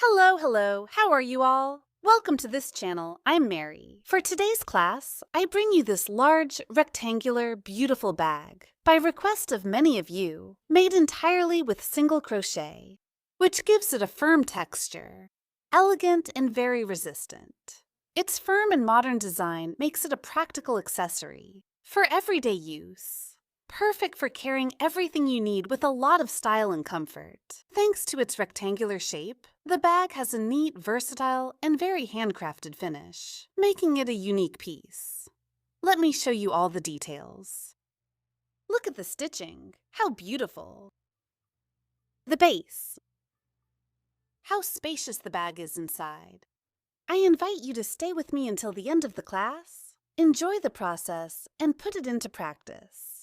Hello, how are you all? Welcome to this channel, I'm Mary. For today's class, I bring you this large, rectangular, beautiful bag, by request of many of you, made entirely with single crochet, which gives it a firm texture, elegant and very resistant. Its firm and modern design makes it a practical accessory for everyday use. Perfect for carrying everything you need with a lot of style and comfort. Thanks to its rectangular shape, the bag has a neat, versatile, and very handcrafted finish, making it a unique piece. Let me show you all the details. Look at the stitching. How beautiful. The base. How spacious the bag is inside. I invite you to stay with me until the end of the class, enjoy the process, and put it into practice.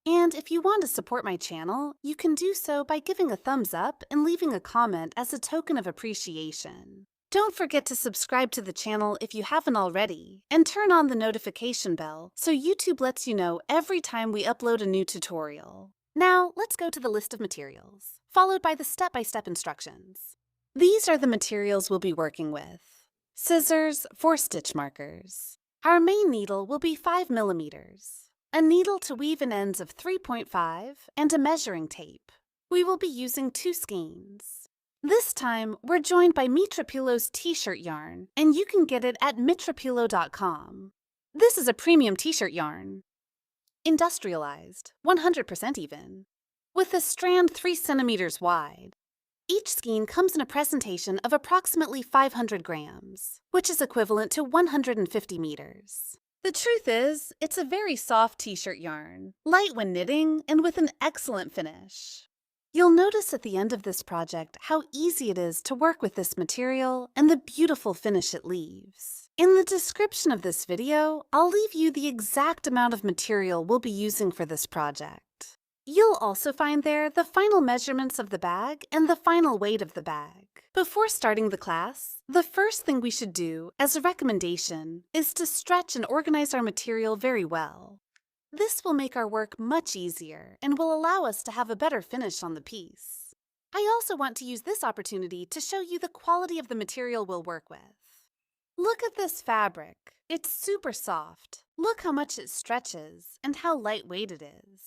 And if you want to support my channel, you can do so by giving a thumbs up and leaving a comment as a token of appreciation. Don't forget to subscribe to the channel if you haven't already, and turn on the notification bell so YouTube lets you know every time we upload a new tutorial. Now, let's go to the list of materials, followed by the step-by-step instructions. These are the materials we'll be working with. Scissors, 4 stitch markers. Our main needle will be 5 millimeters. A needle to weave in ends of 3.5, and a measuring tape. We will be using 2 skeins. This time, we're joined by Mitrapilo's t-shirt yarn, and you can get it at mitrapilo.com. This is a premium t-shirt yarn. Industrialized, 100% even, with a strand 3 centimeters wide. Each skein comes in a presentation of approximately 500 grams, which is equivalent to 150 meters. The truth is, it's a very soft t-shirt yarn, light when knitting, and with an excellent finish. You'll notice at the end of this project how easy it is to work with this material and the beautiful finish it leaves. In the description of this video, I'll leave you the exact amount of material we'll be using for this project. You'll also find there the final measurements of the bag and the final weight of the bag. Before starting the class, the first thing we should do, as a recommendation, is to stretch and organize our material very well. This will make our work much easier and will allow us to have a better finish on the piece. I also want to use this opportunity to show you the quality of the material we'll work with. Look at this fabric. It's super soft. Look how much it stretches and how lightweight it is.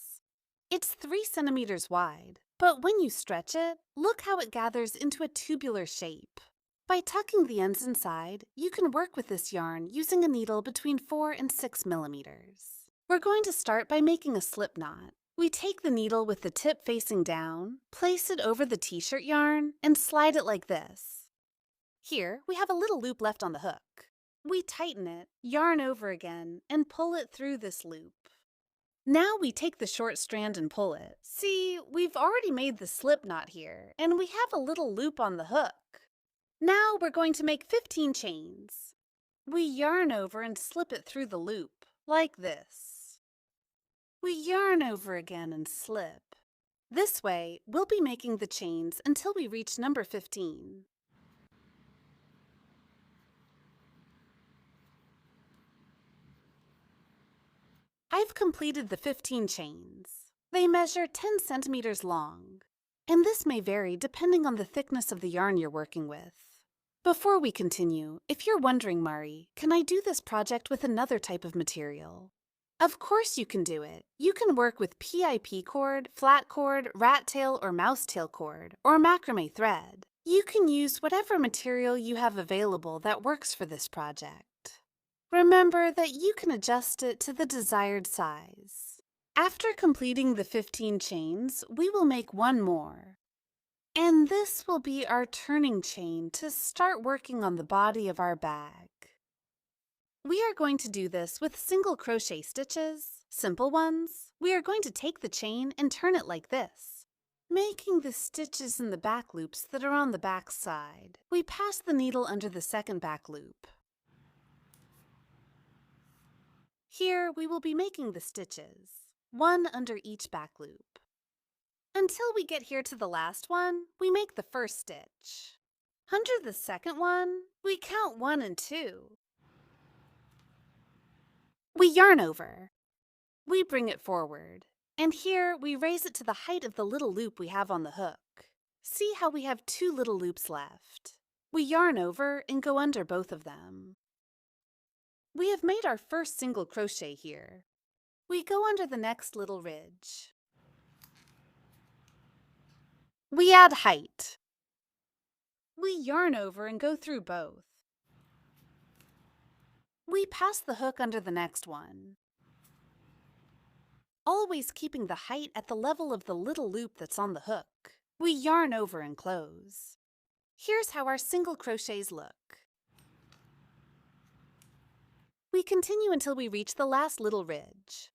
It's 3 centimeters wide, but when you stretch it, look how it gathers into a tubular shape. By tucking the ends inside, you can work with this yarn using a needle between 4 and 6 millimeters. We're going to start by making a slip knot. We take the needle with the tip facing down, place it over the t-shirt yarn, and slide it like this. Here, we have a little loop left on the hook. We tighten it, yarn over again, and pull it through this loop. Now we take the short strand and pull it. See, we've already made the slip knot here, and we have a little loop on the hook. Now we're going to make 15 chains. We yarn over and slip it through the loop, like this. We yarn over again and slip. This way, we'll be making the chains until we reach number 15. I've completed the 15 chains. They measure 10 centimeters long, and this may vary depending on the thickness of the yarn you're working with. Before we continue, if you're wondering, Mari, can I do this project with another type of material? Of course you can do it. You can work with PIP cord, flat cord, rat tail or mouse tail cord, or macrame thread. You can use whatever material you have available that works for this project. Remember that you can adjust it to the desired size. After completing the 15 chains, we will make one more. And this will be our turning chain to start working on the body of our bag. We are going to do this with single crochet stitches, simple ones. We are going to take the chain and turn it like this, making the stitches in the back loops that are on the back side. We pass the needle under the second back loop. Here, we will be making the stitches, one under each back loop. Until we get here to the last one, we make the first stitch. Under the second one, we count 1 and 2. We yarn over. We bring it forward, and here we raise it to the height of the little loop we have on the hook. See how we have 2 little loops left. We yarn over and go under both of them. We have made our first single crochet here. We go under the next little ridge. We add height. We yarn over and go through both. We pass the hook under the next one, always keeping the height at the level of the little loop that's on the hook. We yarn over and close. Here's how our single crochets look. We continue until we reach the last little ridge.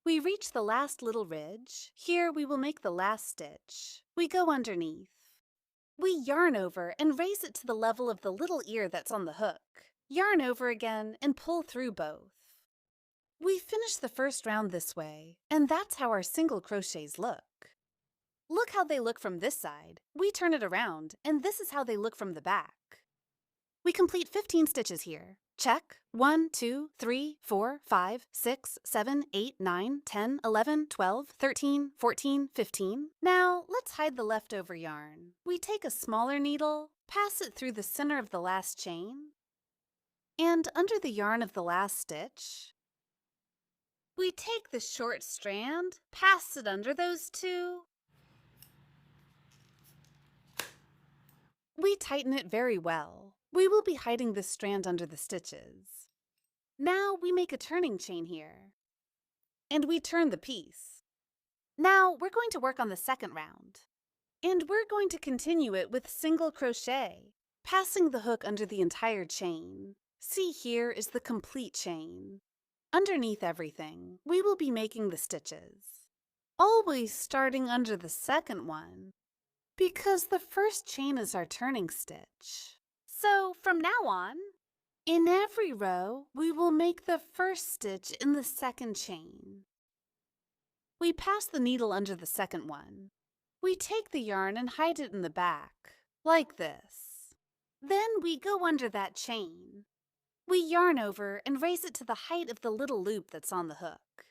We reach the last little ridge. Here we will make the last stitch. We go underneath. We yarn over and raise it to the level of the little ear that's on the hook. Yarn over again and pull through both. We finish the first round this way, and that's how our single crochets look. Look how they look from this side. We turn it around, and this is how they look from the back. We complete 15 stitches here. Check. 1, 2, 3, 4, 5, 6, 7, 8, 9, 10, 11, 12, 13, 14, 15. Now, let's hide the leftover yarn. We take a smaller needle, pass it through the center of the last chain, and under the yarn of the last stitch, we take the short strand, pass it under those two. We tighten it very well. We will be hiding this strand under the stitches. Now we make a turning chain here, and we turn the piece. Now we're going to work on the second round, and we're going to continue it with single crochet, passing the hook under the entire chain. See, here is the complete chain. Underneath everything, we will be making the stitches, always starting under the second one, because the first chain is our turning stitch. So from now on, in every row, we will make the first stitch in the second chain. We pass the needle under the second one. We take the yarn and hide it in the back, like this. Then we go under that chain. We yarn over and raise it to the height of the little loop that's on the hook.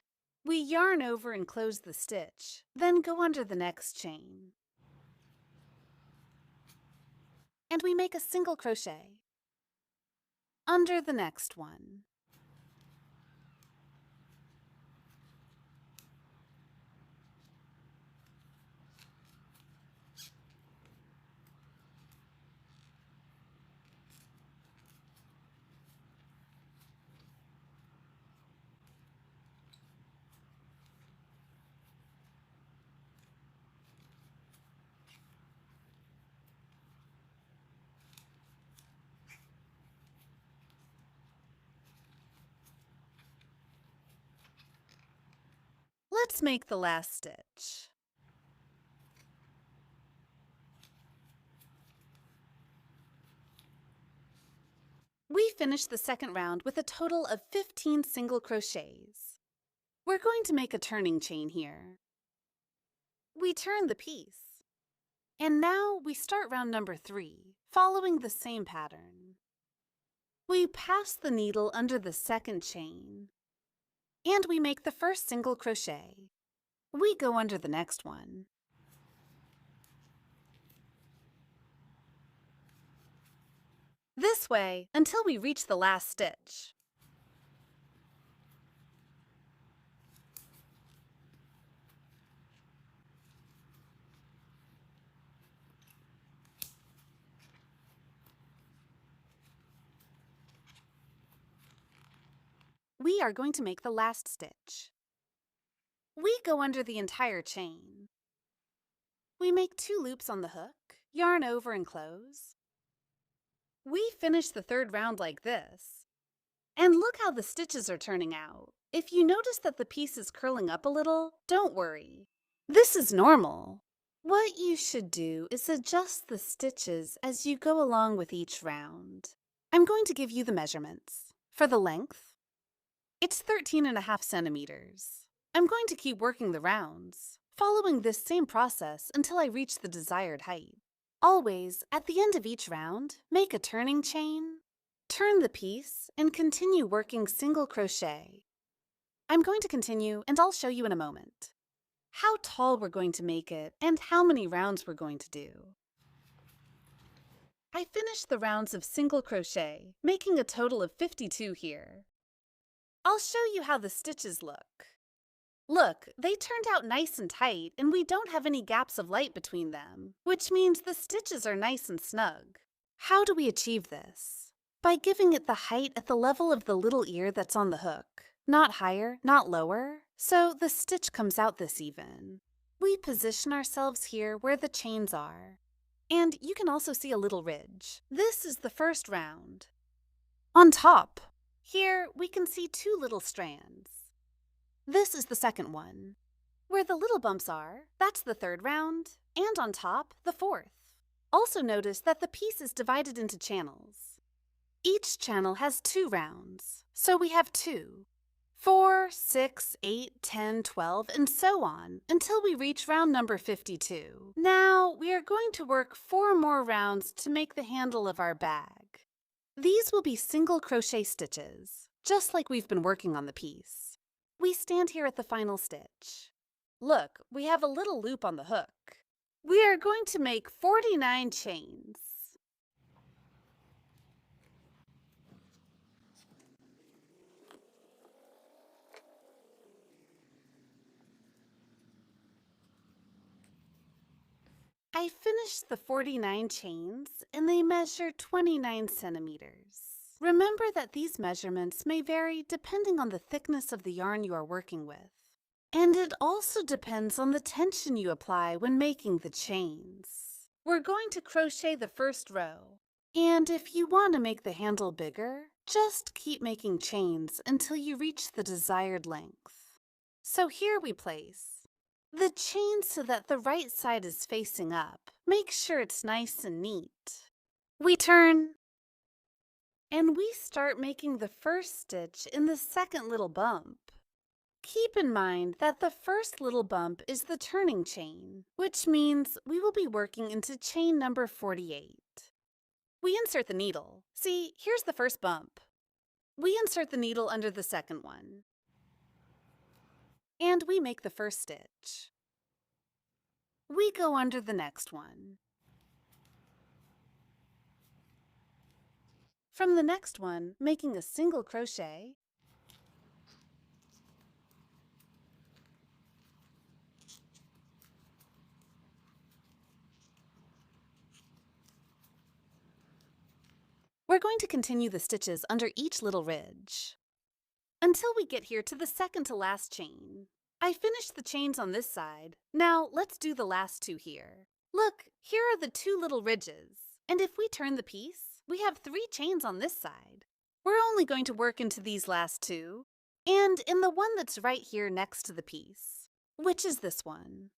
We yarn over and close the stitch, then go under the next chain. And we make a single crochet under the next one. Let's make the last stitch. We finished the second round with a total of 15 single crochets. We're going to make a turning chain here. We turn the piece. And now we start round number 3, following the same pattern. We pass the needle under the second chain, and we make the first single crochet. We go under the next one. This way until we reach the last stitch. We are going to make the last stitch. We go under the entire chain. We make 2 loops on the hook, yarn over and close. We finish the third round like this. And look how the stitches are turning out. If you notice that the piece is curling up a little, don't worry. This is normal. What you should do is adjust the stitches as you go along with each round. I'm going to give you the measurements. For the length, it's 13.5 centimeters. I'm going to keep working the rounds, following this same process until I reach the desired height. Always, at the end of each round, make a turning chain Turn the piece and continue working single crochet. I'm going to continue and I'll show you in a moment how tall we're going to make it and how many rounds we're going to do. I finished the rounds of single crochet, making a total of 52 here. I'll show you how the stitches look. Look, they turned out nice and tight and we don't have any gaps of light between them, which means the stitches are nice and snug. How do we achieve this? By giving it the height at the level of the little ear that's on the hook. Not higher, not lower, so the stitch comes out this even. We position ourselves here where the chains are. And you can also see a little ridge. This is the first round. On top, here we can see two little strands. This is the second one. Where the little bumps are, that's the third round, and on top, the fourth. Also notice that the piece is divided into channels. Each channel has 2 rounds, so we have 2, 4, 6, 8, 10, 12, and so on until we reach round number 52. Now we are going to work 4 more rounds to make the handle of our bag. These will be single crochet stitches, just like we've been working on the piece. We stand here at the final stitch. Look, we have a little loop on the hook. We are going to make 49 chains. I finished the 49 chains and they measure 29 centimeters. Remember that these measurements may vary depending on the thickness of the yarn you are working with. And it also depends on the tension you apply when making the chains. We're going to crochet the first row. And if you want to make the handle bigger, just keep making chains until you reach the desired length. So here we place the chain so that the right side is facing up. Make sure it's nice and neat. We turn, and we start making the first stitch in the second little bump. Keep in mind that the first little bump is the turning chain, which means we will be working into chain number 48. We insert the needle. See, here's the first bump. We insert the needle under the second one. And we make the first stitch. We go under the next one. From the next one, making a single crochet, we're going to continue the stitches under each little ridge until we get here to the second to last chain. I finished the chains on this side. Now let's do the last 2 here. Look, here are the 2 little ridges. And if we turn the piece, we have 3 chains on this side. We're only going to work into these last 2 and in the one that's right here next to the piece, which is this one.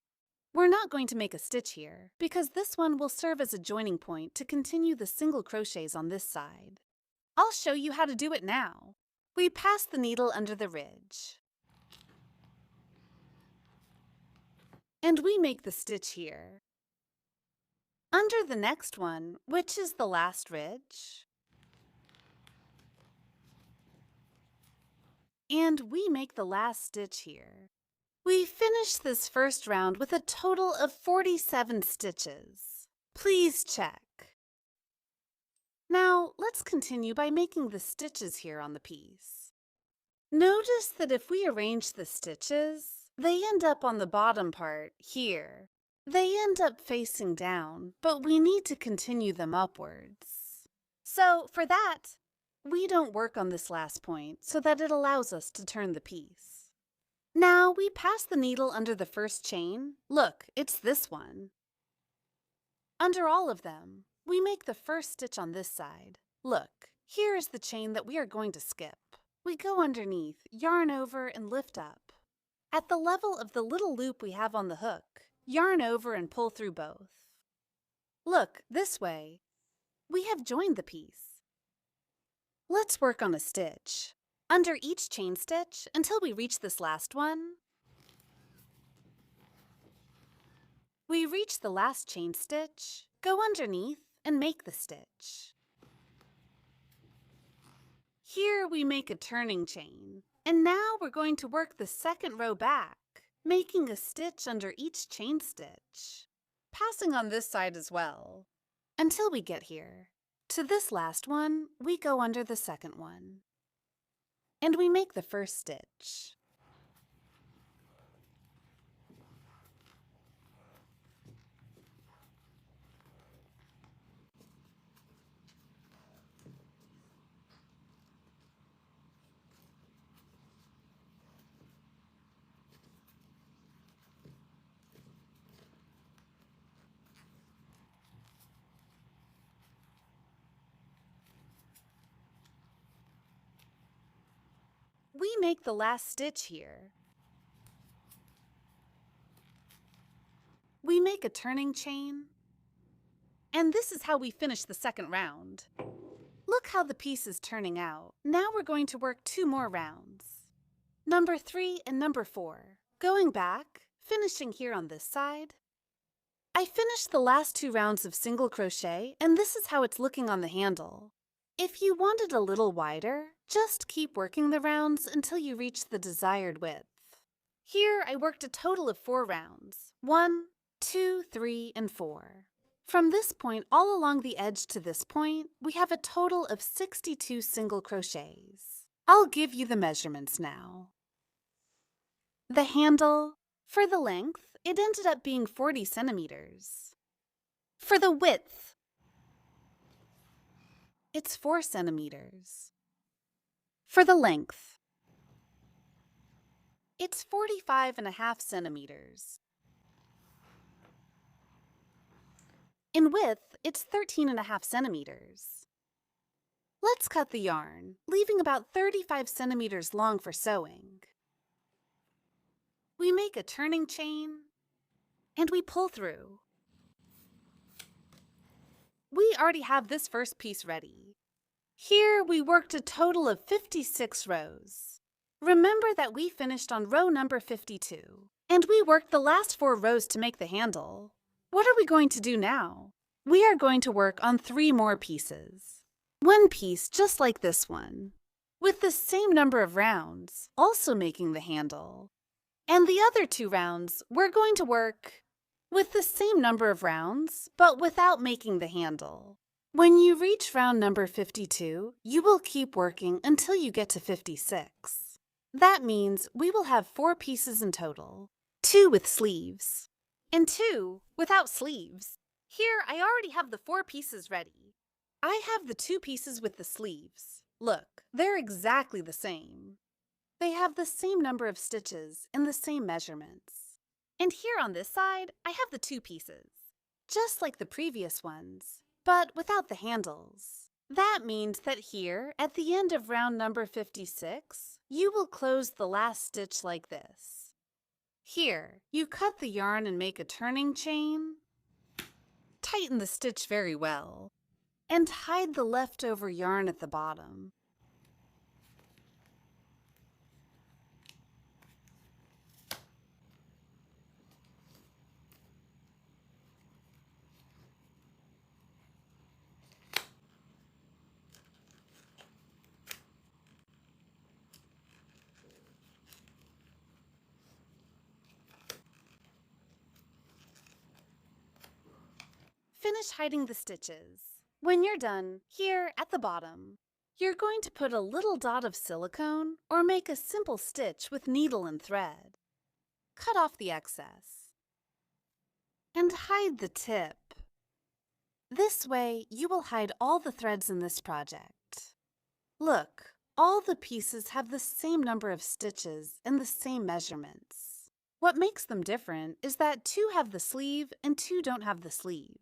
We're not going to make a stitch here because this one will serve as a joining point to continue the single crochets on this side. I'll show you how to do it now. We pass the needle under the ridge. And we make the stitch here. Under the next one, which is the last ridge. And we make the last stitch here. We finish this first round with a total of 47 stitches. Please check. Now, let's continue by making the stitches here on the piece. Notice that if we arrange the stitches, they end up on the bottom part here. They end up facing down, but we need to continue them upwards. So for that, we don't work on this last point so that it allows us to turn the piece. Now we pass the needle under the first chain. Look, it's this one. Under all of them, we make the first stitch on this side. Look, here is the chain that we are going to skip. We go underneath, yarn over, and lift up. At the level of the little loop we have on the hook, yarn over and pull through both. Look, this way. We have joined the piece. Let's work on a stitch. Under each chain stitch until we reach this last one. We reach the last chain stitch, go underneath, and make the stitch. Here we make a turning chain, and now we're going to work the second row back, making a stitch under each chain stitch, passing on this side as well, until we get here. To this last one, we go under the second one, and we make the first stitch. We make the last stitch here. We make a turning chain, and this is how we finish the second round. Look how the piece is turning out. Now we're going to work 2 more rounds. Number 3 and number 4. Going back, finishing here on this side. I finished the last 2 rounds of single crochet, and this is how it's looking on the handle. If you want it a little wider, just keep working the rounds until you reach the desired width. Here I worked a total of 4 rounds. 1, 2, 3, and 4. From this point all along the edge to this point, we have a total of 62 single crochets. I'll give you the measurements now. The handle, for the length, it ended up being 40 centimeters. For the width, it's 4 centimeters. For the length, it's 45.5 centimeters. In width, it's 13.5 centimeters. Let's cut the yarn, leaving about 35 centimeters long for sewing. We make a turning chain, and we pull through. We already have this first piece ready. Here we worked a total of 56 rows. Remember that we finished on row number 52, and we worked the last 4 rows to make the handle. What are we going to do now? We are going to work on 3 more pieces. 1 piece just like this one, with the same number of rounds, also making the handle. And the other 2 rounds, we're going to work with the same number of rounds, but without making the handle. When you reach round number 52, you will keep working until you get to 56. That means we will have 4 pieces in total, 2 with sleeves, and 2 without sleeves. Here, I already have the 4 pieces ready. I have the 2 pieces with the sleeves. Look, they're exactly the same. They have the same number of stitches and the same measurements. And here on this side, I have the 2 pieces, just like the previous ones, but without the handles. That means that here, at the end of round number 56, you will close the last stitch like this. Here, you cut the yarn and make a turning chain, tighten the stitch very well, and hide the leftover yarn at the bottom. Finish hiding the stitches. When you're done, here at the bottom, you're going to put a little dot of silicone or make a simple stitch with needle and thread. Cut off the excess and hide the tip. This way, you will hide all the threads in this project. Look, all the pieces have the same number of stitches and the same measurements. What makes them different is that 2 have the sleeve and 2 don't have the sleeve.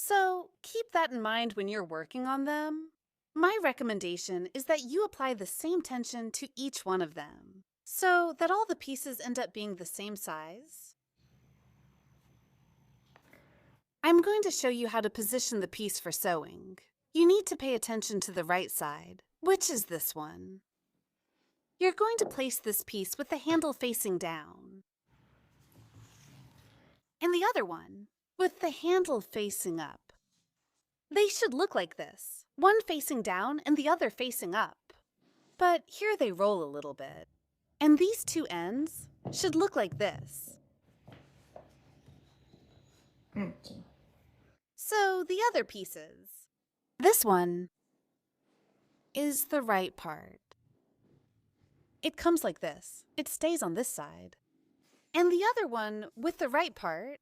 So keep that in mind when you're working on them. My recommendation is that you apply the same tension to each one of them, so that all the pieces end up being the same size. I'm going to show you how to position the piece for sewing. You need to pay attention to the right side, which is this one. You're going to place this piece with the handle facing down, and the other one with the handle facing up. They should look like this, one facing down and the other facing up. but here they roll a little bit. And these two ends should look like this. Okay. So the other pieces. This one is the right part. It comes like this. It stays on this side. And the other one with the right part,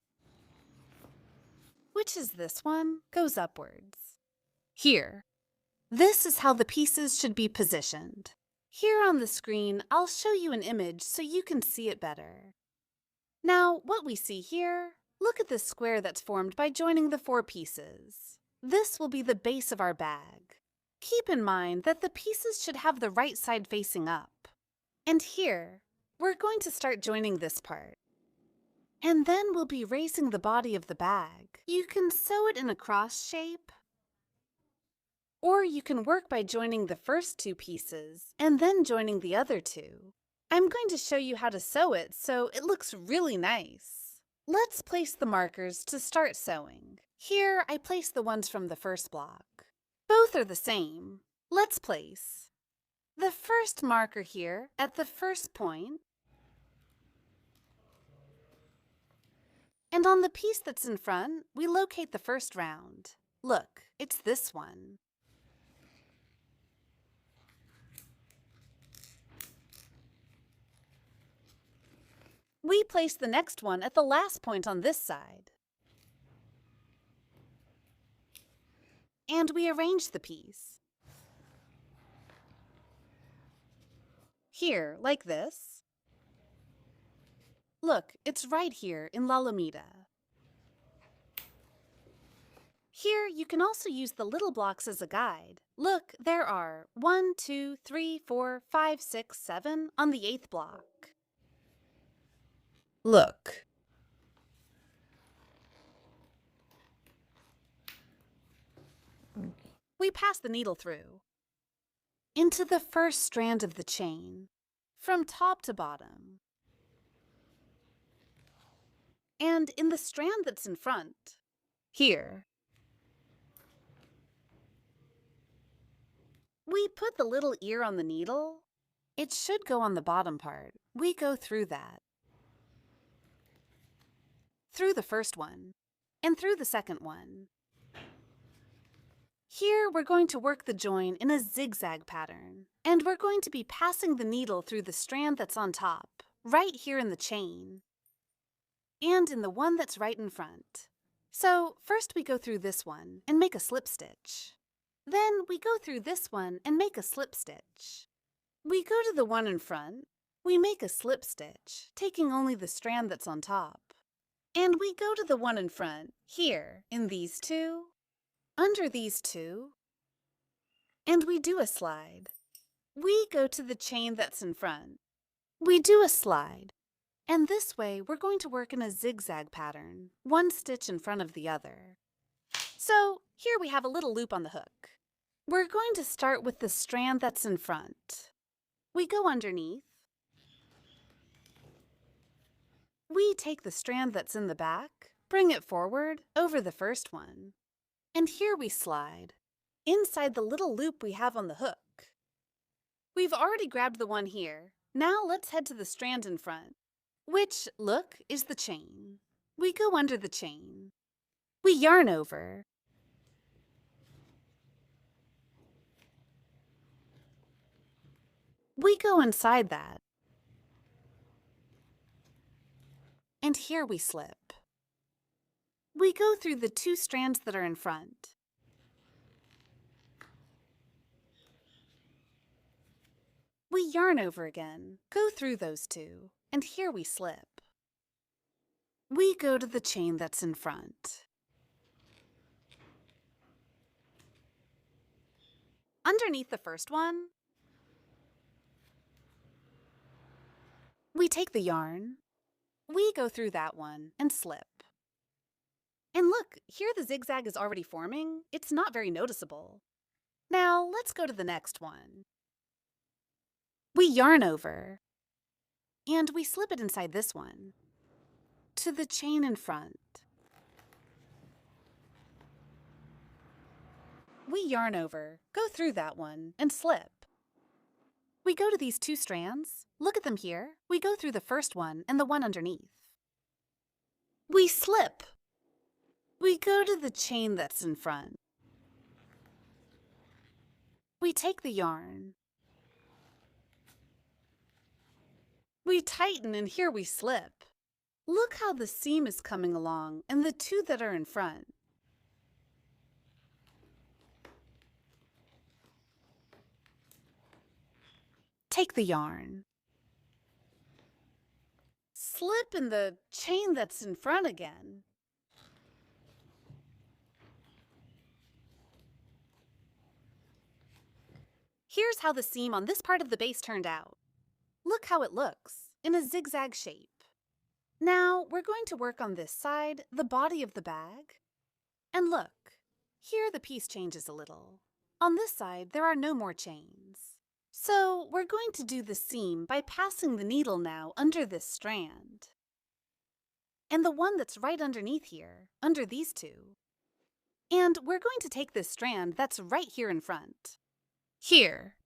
which is this one, goes upwards. Here. This is how the pieces should be positioned. Here on the screen, I'll show you an image so you can see it better. Now, what we see here, look at this square that's formed by joining the 4 pieces. This will be the base of our bag. Keep in mind that the pieces should have the right side facing up. And here, we're going to start joining this part. And then we'll be raising the body of the bag. You can sew it in a cross shape, or you can work by joining the first 2 pieces and then joining the other 2. I'm going to show you how to sew it so it looks really nice. Let's place the markers to start sewing. Here I place the ones from the first block. Both are the same. Let's place the first marker here at the first point, and on the piece that's in front, we locate the first round. Look, it's this one. We place the next one at the last point on this side. And we arrange the piece. Here, like this. Look, it's right here in La Lamita. Here, you can also use the little blocks as a guide. Look, there are 1, 2, 3, 4, 5, 6, 7 on the 8th block. Look. Okay. We pass the needle through into the first strand of the chain, from top to bottom. And in the strand that's in front, here, we put the little ear on the needle. It should go on the bottom part. We go through that. Through the first one, and through the second one. Here, we're going to work the join in a zigzag pattern, and we're going to be passing the needle through the strand that's on top, right here in the chain, and in the one that's right in front. So, first we go through this one and make a slip stitch. Then we go through this one and make a slip stitch. We go to the one in front, we make a slip stitch, taking only the strand that's on top. And we go to the one in front, here, in these 2, under these 2, and we do a slide. We go to the chain that's in front. We do a slide. And this way, we're going to work in a zigzag pattern, one stitch in front of the other. So, here we have a little loop on the hook. We're going to start with the strand that's in front. We go underneath. We take the strand that's in the back, bring it forward over the first one. And here we slide, inside the little loop we have on the hook. We've already grabbed the one here. Now let's head to the strand in front, which, look, is the chain. We go under the chain. We yarn over. We go inside that. And here we slip. We go through the 2 strands that are in front. We yarn over again, go through those 2, and here we slip. We go to the chain that's in front. Underneath the first one, we take the yarn. We go through that one and slip. And look, here the zigzag is already forming. It's not very noticeable. Now let's go to the next one. We yarn over, and we slip it inside this one, to the chain in front. We yarn over, go through that one, and slip. We go to these 2 strands. Look at them here. We go through the first one and the one underneath. We slip. We go to the chain that's in front. We take the yarn. We tighten and here we slip. Look how the seam is coming along and the 2 that are in front. Take the yarn. Slip in the chain that's in front again. Here's how the seam on this part of the base turned out. Look how it looks, in a zigzag shape. Now we're going to work on this side, the body of the bag. And look, here the piece changes a little. On this side, there are no more chains. So we're going to do the seam by passing the needle now under this strand. And the one that's right underneath here, under these 2. And we're going to take this strand that's right here in front. Here.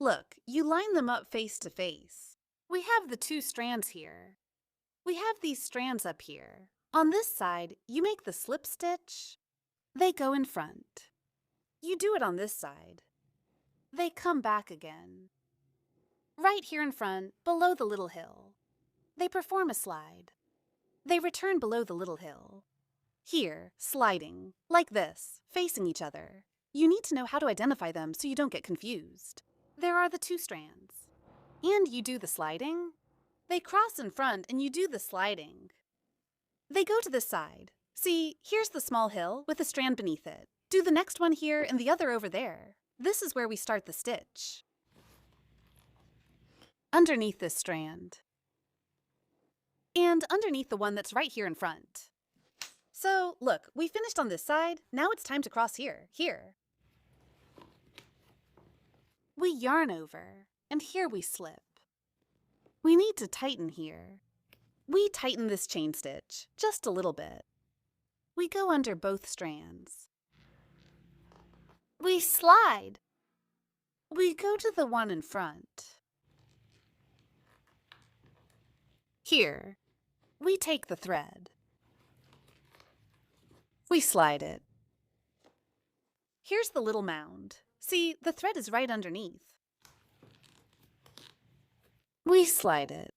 Look, you line them up face to face. We have the 2 strands here. We have these strands up here. On this side, you make the slip stitch. They go in front. You do it on this side. They come back again. Right here in front, below the little hill. They perform a slide. They return below the little hill. Here, sliding, like this, facing each other. You need to know how to identify them so you don't get confused. There are the 2 strands. And you do the sliding. They cross in front and you do the sliding. They go to this side. See, here's the small hill with a strand beneath it. Do the next one here and the other over there. This is where we start the stitch. Underneath this strand. And underneath the one that's right here in front. So, look, we finished on this side. Now it's time to cross here. We yarn over, and here we slip. We need to tighten here. We tighten this chain stitch, just a little bit. We go under both strands. We slide. We go to the one in front. Here, we take the thread. We slide it. Here's the little mound. See, the thread is right underneath. We slide it.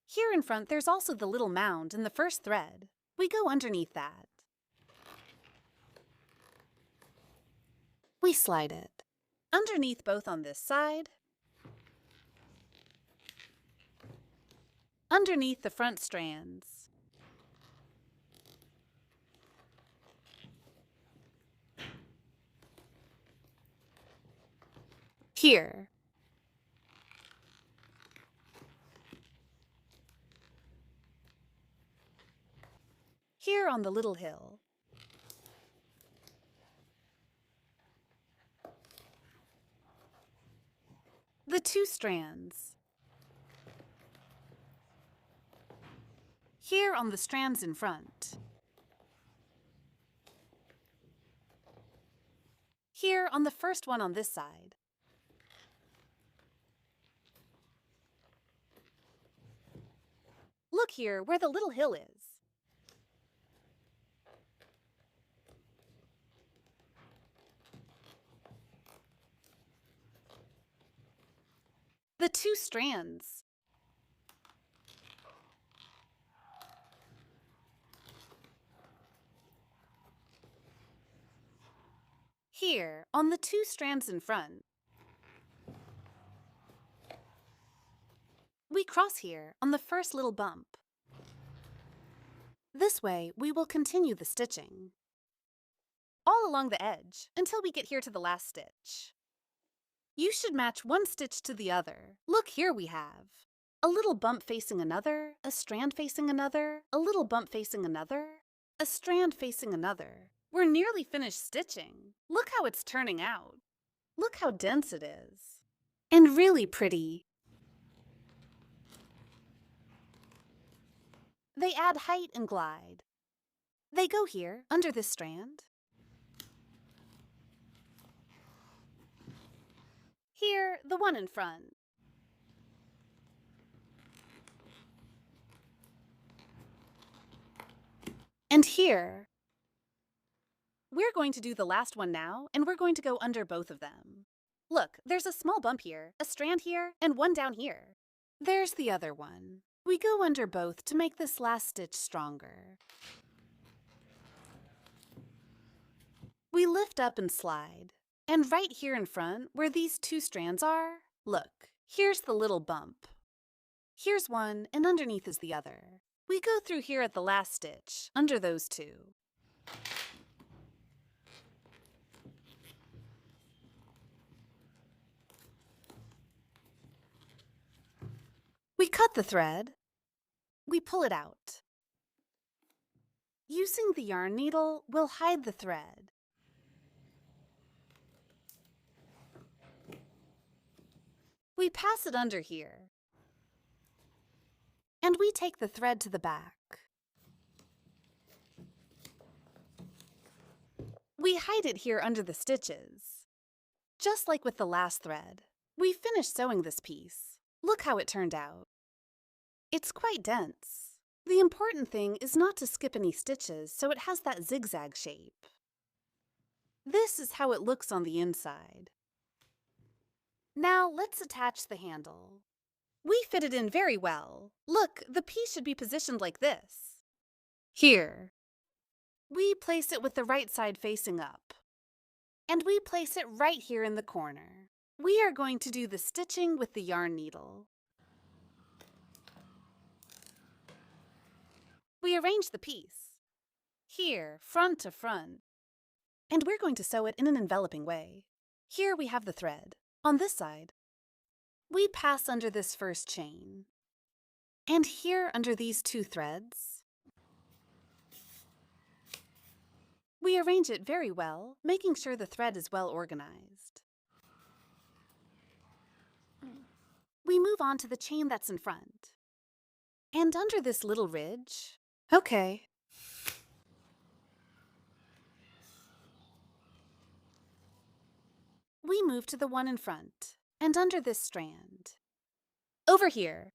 Here in front, there's also the little mound in the first thread. We go underneath that. We slide it. Underneath both on this side. Underneath the front strands. Here. Here on the little hill. The 2 strands. Here on the strands in front. Here on the first one on this side. Look here where the little hill is. The 2 strands. Here, on the 2 strands in front. We cross here on the first little bump. This way, we will continue the stitching. All along the edge, until we get here to the last stitch. You should match one stitch to the other. Look, here we have a little bump facing another, a strand facing another, a little bump facing another, a strand facing another. We're nearly finished stitching. Look how it's turning out. Look how dense it is. And really pretty. They add height and glide. They go here, under this strand. Here, the one in front. And here. We're going to do the last one now, and we're going to go under both of them. Look, there's a small bump here, a strand here, and one down here. There's the other one. We go under both to make this last stitch stronger. We lift up and slide. And right here in front, where these two strands are, look, here's the little bump. Here's one, and underneath is the other. We go through here at the last stitch, under those two. We cut the thread. We pull it out. Using the yarn needle, we'll hide the thread. We pass it under here. And we take the thread to the back. We hide it here under the stitches. Just like with the last thread, we finished sewing this piece. Look how it turned out. It's quite dense. The important thing is not to skip any stitches so it has that zigzag shape. This is how it looks on the inside. Now let's attach the handle. We fit it in very well. Look, the piece should be positioned like this. Here. We place it with the right side facing up. And we place it right here in the corner. We are going to do the stitching with the yarn needle. We arrange the piece. Here, front to front. And we're going to sew it in an enveloping way. Here we have the thread. On this side, we pass under this first chain. And here under these two threads, we arrange it very well, making sure the thread is well organized. We move on to the chain that's in front. And under this little ridge, okay. We move to the one in front, and under this strand. Over here.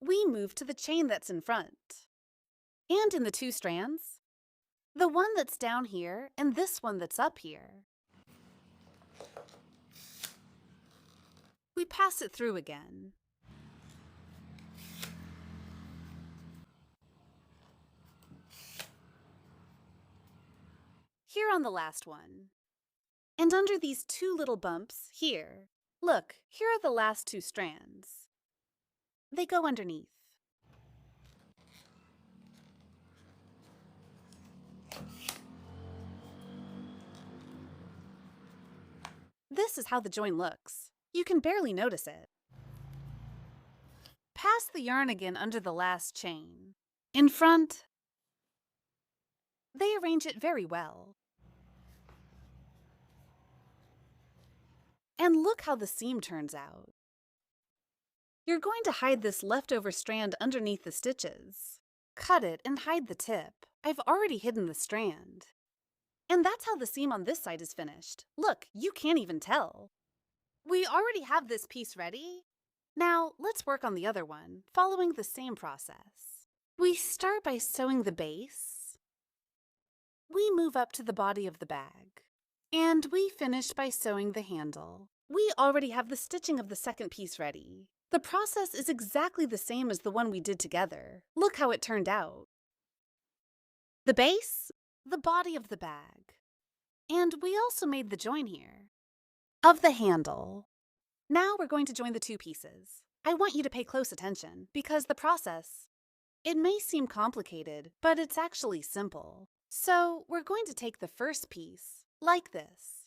We move to the chain that's in front. And in the two strands, the one that's down here and this one that's up here. We pass it through again. Here on the last one. And under these two little bumps here, look, here are the last two strands. They go underneath. This is how the join looks. You can barely notice it. Pass the yarn again under the last chain. In front, they arrange it very well. And look how the seam turns out. You're going to hide this leftover strand underneath the stitches. Cut it and hide the tip. I've already hidden the strand. And that's how the seam on this side is finished. Look, you can't even tell. We already have this piece ready. Now, let's work on the other one, following the same process. We start by sewing the base. We move up to the body of the bag. And we finish by sewing the handle. We already have the stitching of the second piece ready. The process is exactly the same as the one we did together. Look how it turned out. The base, the body of the bag. And we also made the join here of the handle. Now we're going to join the two pieces. I want you to pay close attention because the process, it may seem complicated, but it's actually simple. So we're going to take the first piece like this.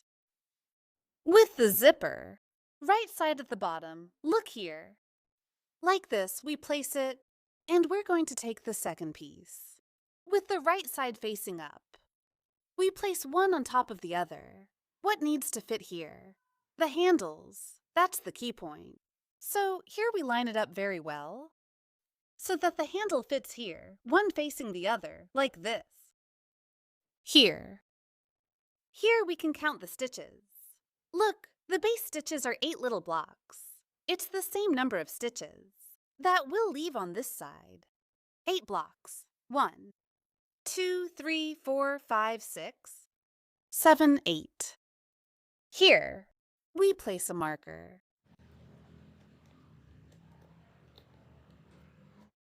With the zipper, right side at the bottom, look here. Like this, we place it, and we're going to take the second piece. With the right side facing up, we place one on top of the other. What needs to fit here? The handles. That's the key point. So here we line it up very well. so that the handle fits here, one facing the other, like this. Here. Here we can count the stitches. Look, the base stitches are 8 little blocks. It's the same number of stitches that we'll leave on this side. 8 blocks. 1, 2, 3, 4, 5, 6, 7, 8. Here, we place a marker.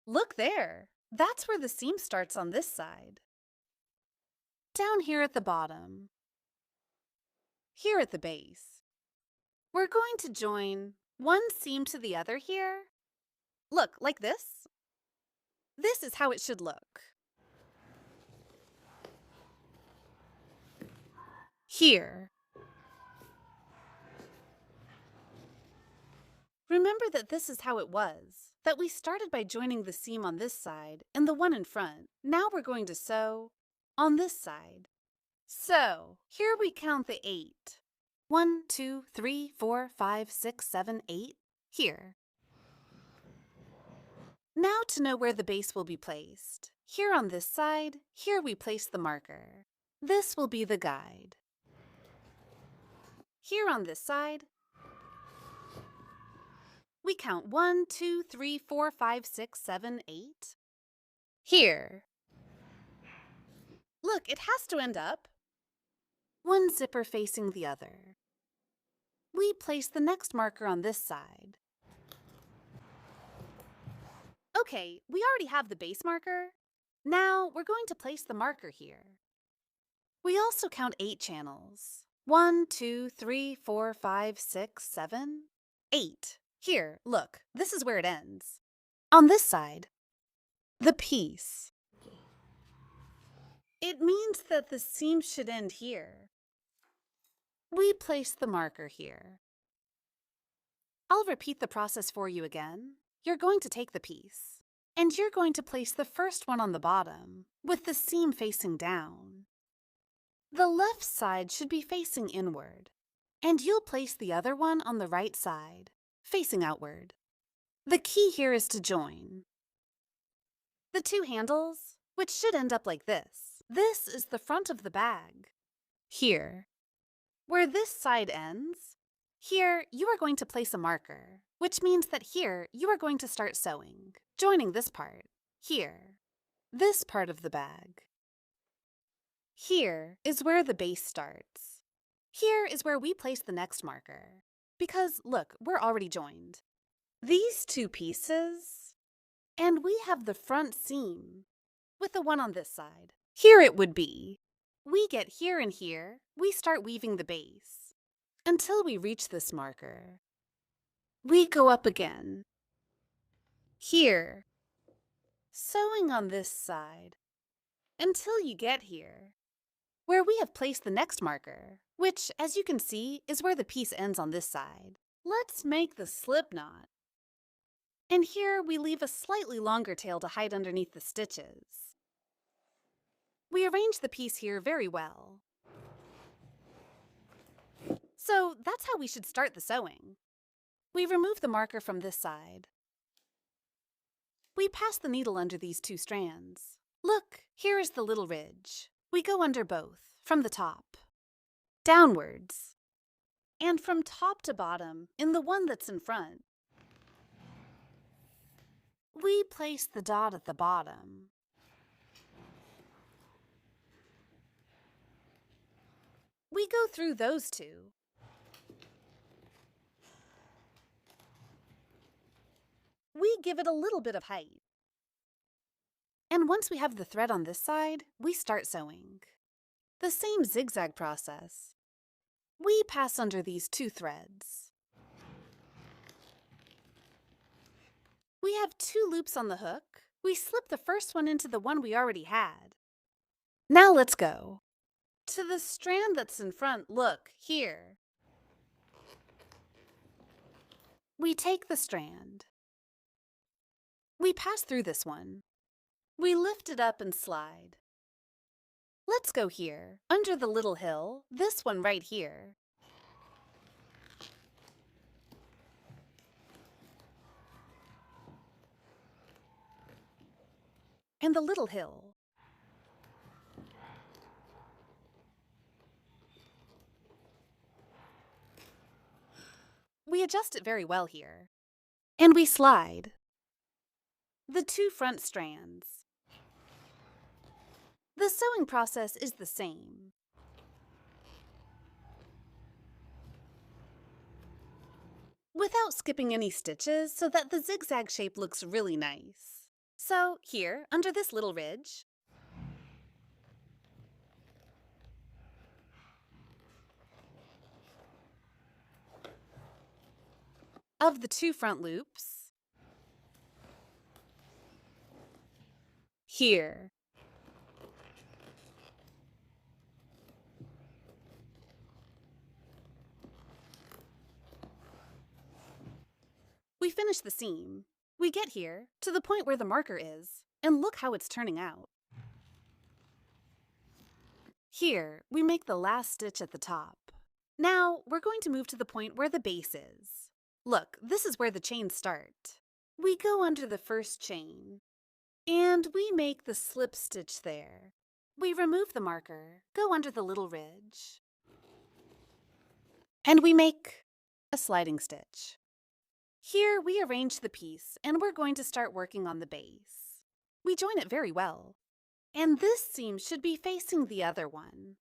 Look there. That's where the seam starts on this side. Down here at the bottom. Here at the base. We're going to join one seam to the other here. Look, like this. This is how it should look. Here. Remember that this is how it was, that we started by joining the seam on this side and the one in front. Now we're going to sew on this side. So, here we count the 8. 1, 2, 3, 4, 5, 6, 7, 8. Here. Now to know where the base will be placed. Here on this side, here we place the marker. This will be the guide. Here on this side, we count 1, 2, 3, 4, 5, 6, 7, 8. Here. Look, it has to end up. One zipper facing the other. We place the next marker on this side. Okay, we already have the base marker. Now we're going to place the marker here. We also count 8 channels. 1, 2, 3, 4, 5, 6, 7, 8. Here, look, this is where it ends. On this side, the piece. It means that the seam should end here. We place the marker here. I'll repeat the process for you again. You're going to take the piece, and you're going to place the first one on the bottom, with the seam facing down. The left side should be facing inward, and you'll place the other one on the right side, facing outward. The key here is to join the 2 handles, which should end up like this. This is the front of the bag. Here, where this side ends, here you are going to place a marker, which means that here you are going to start sewing, joining this part, here, this part of the bag. Here is where the base starts. Here is where we place the next marker, because look, we're already joined. These 2 pieces, and we have the front seam with the one on this side. Here it would be. We get here and here, we start weaving the base until we reach this marker. We go up again. Here, sewing on this side until you get here, where we have placed the next marker, which, as you can see, is where the piece ends on this side. Let's make the slip knot. And here we leave a slightly longer tail to hide underneath the stitches. We arrange the piece here very well. So that's how we should start the sewing. We remove the marker from this side. We pass the needle under these 2 strands. Look, here is the little ridge. We go under both, from the top, downwards, and from top to bottom in the one that's in front. We place the dot at the bottom. We go through those 2. We give it a little bit of height. And once we have the thread on this side, we start sewing. The same zigzag process. We pass under these 2 threads. We have 2 loops on the hook. We slip the first one into the one we already had. Now let's go to the strand that's in front. Look, here. We take the strand. We pass through this one. We lift it up and slide. Let's go here, under the little hill, this one right here. and the little hill. We adjust it very well here. And we slide the 2 front strands. The sewing process is the same. Without skipping any stitches so that the zigzag shape looks really nice. So here, under this little ridge, of the 2 front loops, here, we finish the seam. We get here to the point where the marker is, and look how it's turning out. Here, we make the last stitch at the top. Now, we're going to move to the point where the base is. Look, this is where the chains start. We go under the first chain, and we make the slip stitch there. We remove the marker, go under the little ridge, and we make a sliding stitch. Here, we arrange the piece, and we're going to start working on the base. We join it very well, and this seam should be facing the other one.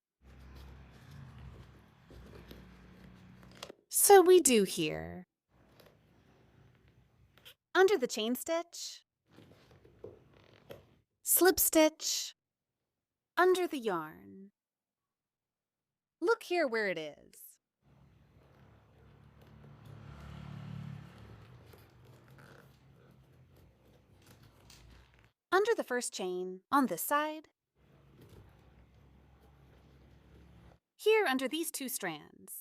So we do here. Under the chain stitch, slip stitch, under the yarn. Look here where it is. Under the first chain, on this side. Here under these 2 strands.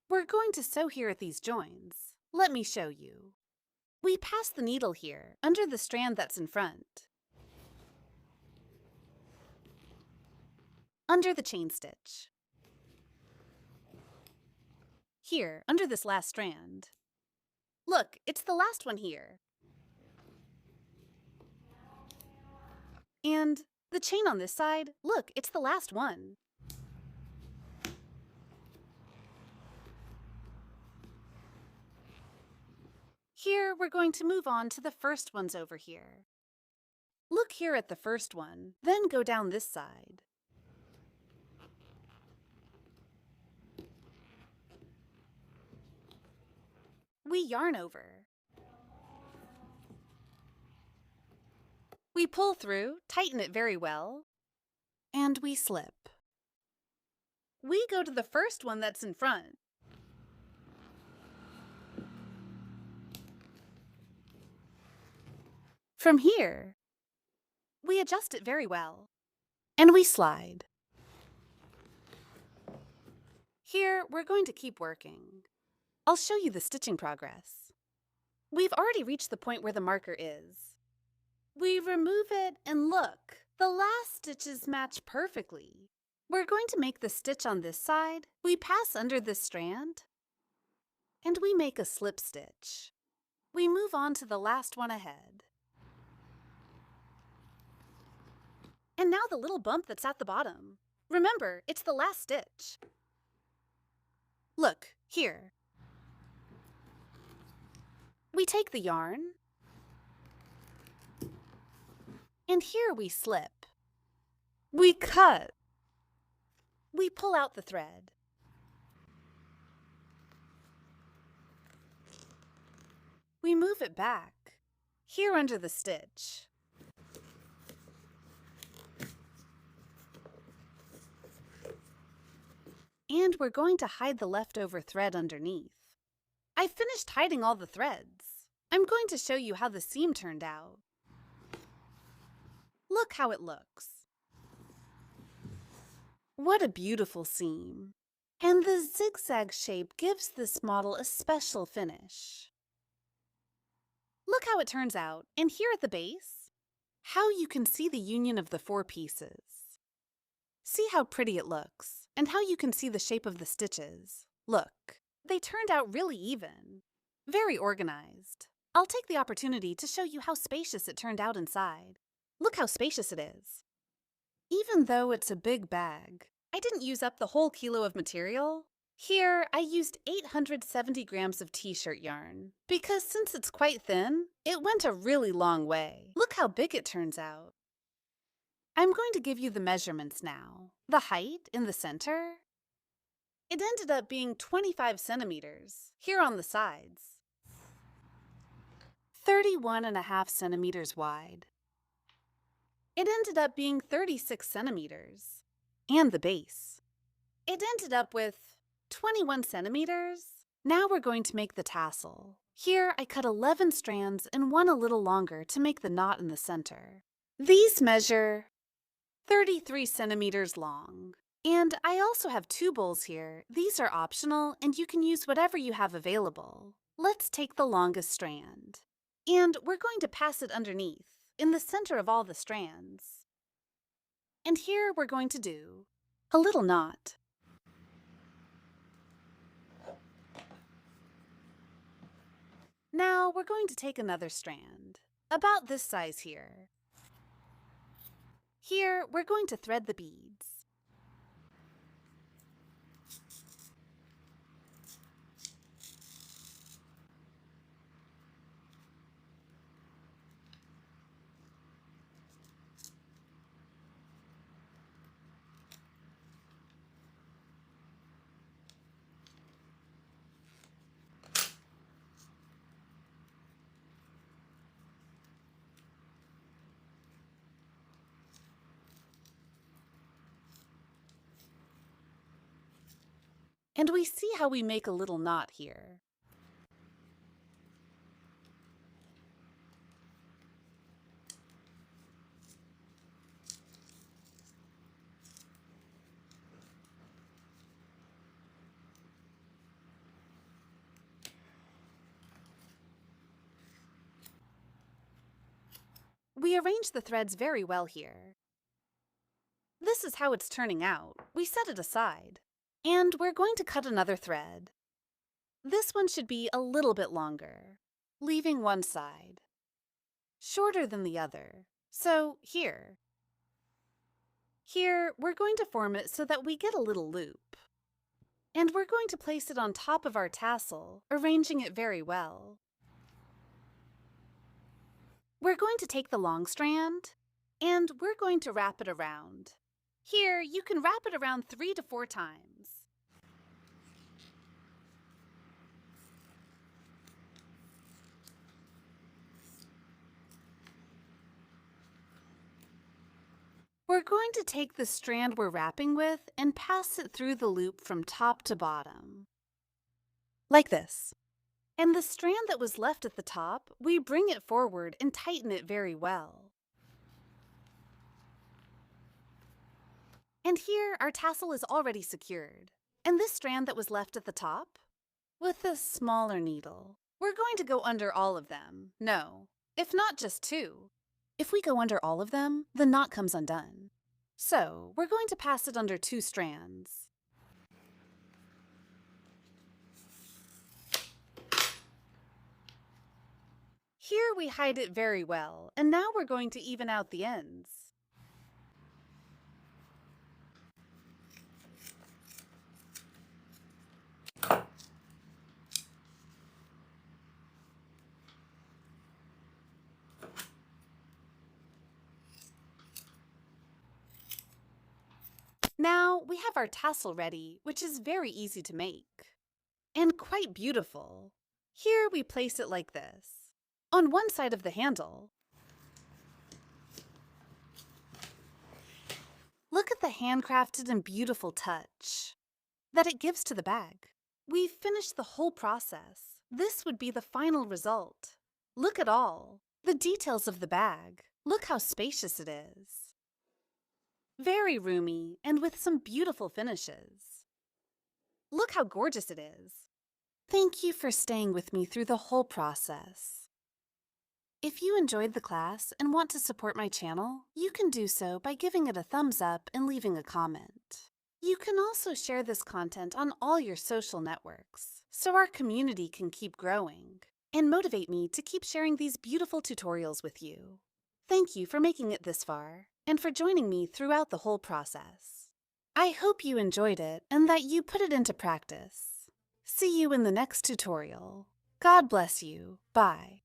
We're going to sew here at these joins. Let me show you. We pass the needle here, under the strand that's in front. Under the chain stitch. Here, under this last strand. Look, it's the last one here. And the chain on this side, look, it's the last one. Here, we're going to move on to the first ones over here. Look here at the first one, then go down this side. We yarn over. We pull through, tighten it very well, and we slip. We go to the first one that's in front. From here, we adjust it very well, and we slide. Here, we're going to keep working. I'll show you the stitching progress. We've already reached the point where the marker is. We remove it and look, the last stitches match perfectly. We're going to make the stitch on this side. We pass under this strand, and we make a slip stitch. We move on to the last one ahead. And now the little bump that's at the bottom. Remember, it's the last stitch. Look, here. We take the yarn, and here we slip. We cut. We pull out the thread. We move it back, here under the stitch. And we're going to hide the leftover thread underneath. I've finished hiding all the threads. I'm going to show you how the seam turned out. Look how it looks. What a beautiful seam. And the zigzag shape gives this model a special finish. Look how it turns out, and here at the base, how you can see the union of the 4 pieces. See how pretty it looks, and how you can see the shape of the stitches. Look, they turned out really even. Very organized. I'll take the opportunity to show you how spacious it turned out inside. Look how spacious it is. Even though it's a big bag, I didn't use up the whole kilo of material. Here, I used 870 grams of t-shirt yarn, because since it's quite thin, it went a really long way. Look how big it turns out. I'm going to give you the measurements now. The height in the center, it ended up being 25 centimeters, here on the sides. 31.5 centimeters wide. It ended up being 36 centimeters. And the base. It ended up with 21 centimeters. Now we're going to make the tassel. Here I cut 11 strands and one a little longer to make the knot in the center. These measure 33 centimeters long. And I also have 2 bowls here. These are optional and you can use whatever you have available. Let's take the longest strand. And we're going to pass it underneath, in the center of all the strands. And here we're going to do a little knot. Now we're going to take another strand, about this size here. Here we're going to thread the beads. And we see how we make a little knot here. We arrange the threads very well here. This is how it's turning out. We set it aside. And we're going to cut another thread. This one should be a little bit longer, leaving one side shorter than the other. So here we're going to form it so that we get a little loop. And we're going to place it on top of our tassel, arranging it very well. We're going to take the long strand, and we're going to wrap it around. Here, you can wrap it around 3 to 4 times. We're going to take the strand we're wrapping with and pass it through the loop from top to bottom. Like this. And the strand that was left at the top, we bring it forward and tighten it very well. And here, our tassel is already secured. And this strand that was left at the top, with a smaller needle, we're going to go under all of them. No, if not just 2. If we go under all of them, the knot comes undone. So, we're going to pass it under 2 strands. Here we hide it very well, and now we're going to even out the ends. Now we have our tassel ready, which is very easy to make. And quite beautiful. Here we place it like this. On one side of the handle. Look at the handcrafted and beautiful touch that it gives to the bag. We've finished the whole process. This would be the final result. Look at all the details of the bag. Look how spacious it is. Very roomy and with some beautiful finishes. Look how gorgeous it is. Thank you for staying with me through the whole process. If you enjoyed the class and want to support my channel, you can do so by giving it a thumbs up and leaving a comment. You can also share this content on all your social networks, so our community can keep growing, and motivate me to keep sharing these beautiful tutorials with you. Thank you for making it this far, and for joining me throughout the whole process. I hope you enjoyed it and that you put it into practice. See you in the next tutorial. God bless you. Bye.